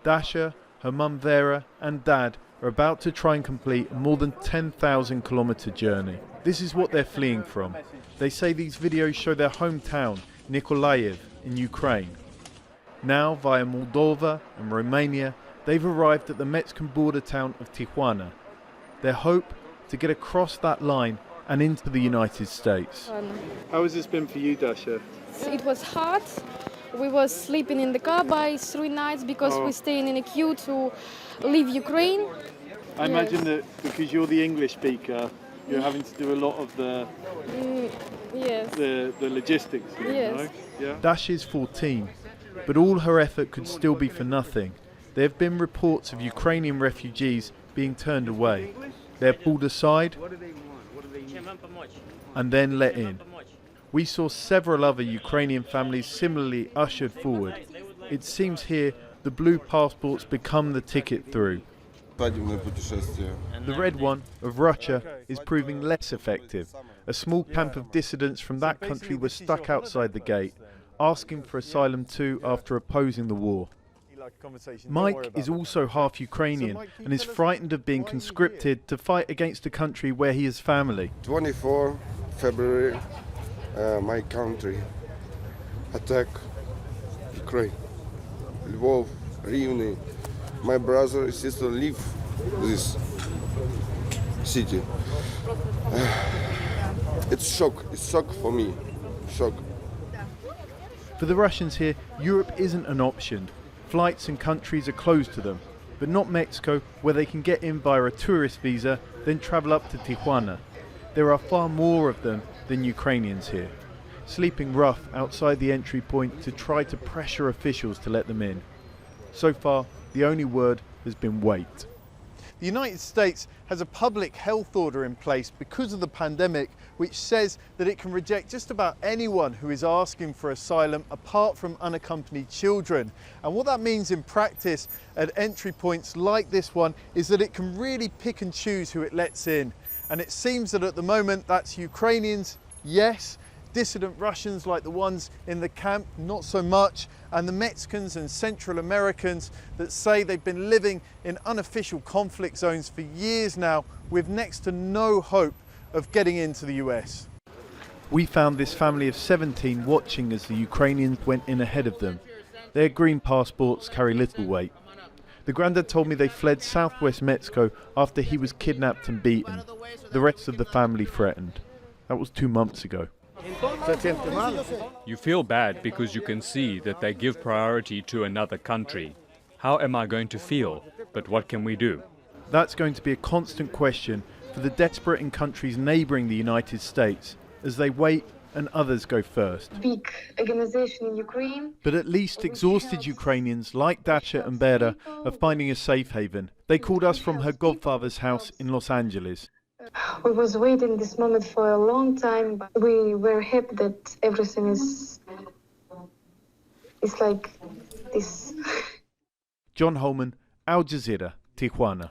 Dasha, her mum Vera and dad are about to try and complete a more than 10,000 kilometre journey. This is what they're fleeing from. They say these videos show their hometown, Nikolaev, in Ukraine. Now, via Moldova and Romania, they've arrived at the Mexican border town of Tijuana. Their hope to get across that line and into the United States. How has this been for you, Dasha? It was hard. We were sleeping in the car by 3 nights because we're staying in a queue to leave Ukraine. I imagine that because you're the English speaker, you're having to do a lot of the logistics. Yes. Yeah. Dasha's 14, but all her effort could still be for nothing. There have been reports of Ukrainian refugees being turned away. They're pulled aside and then let in. We saw several other Ukrainian families similarly ushered forward. It seems here the blue passports become the ticket through. The red one of Russia is proving less effective. A small camp of dissidents from that country was stuck outside the gate, asking for asylum too after opposing the war. Mike is also half Ukrainian and is frightened of being conscripted to fight against a country where he has family. 24 February, my country attack Ukraine, Lvov, Rivne. My brother and sister live this city. It's shock for me, shock. For the Russians here, Europe isn't an option. Flights and countries are closed to them, but not Mexico, where they can get in via a tourist visa, then travel up to Tijuana. There are far more of them than Ukrainians here, sleeping rough outside the entry point to try to pressure officials to let them in. So far, the only word has been wait. The United States has a public health order in place because of the pandemic, which says that it can reject just about anyone who is asking for asylum apart from unaccompanied children. And what that means in practice at entry points like this one is that it can really pick and choose who it lets in. And it seems that at the moment that's Ukrainians, yes. Dissident Russians like the ones in the camp, not so much, and the Mexicans and Central Americans that say they've been living in unofficial conflict zones for years now with next to no hope of getting into the US. We found this family of 17 watching as the Ukrainians went in ahead of them. Their green passports carry little weight. The granddad told me they fled southwest Mexico after he was kidnapped and beaten. The rest of the family threatened. That was 2 months ago. You feel bad because you can see that they give priority to another country. How am I going to feel? But what can we do? That's going to be a constant question for the desperate in countries neighbouring the United States as they wait and others go first. Big organization in Ukraine. But at least exhausted Ukrainians like Dasha and Vera are finding a safe haven. They called us from her godfather's house in Los Angeles. We was waiting this moment for a long time, but we were happy that everything is like this. John Holman, Al Jazeera, Tijuana.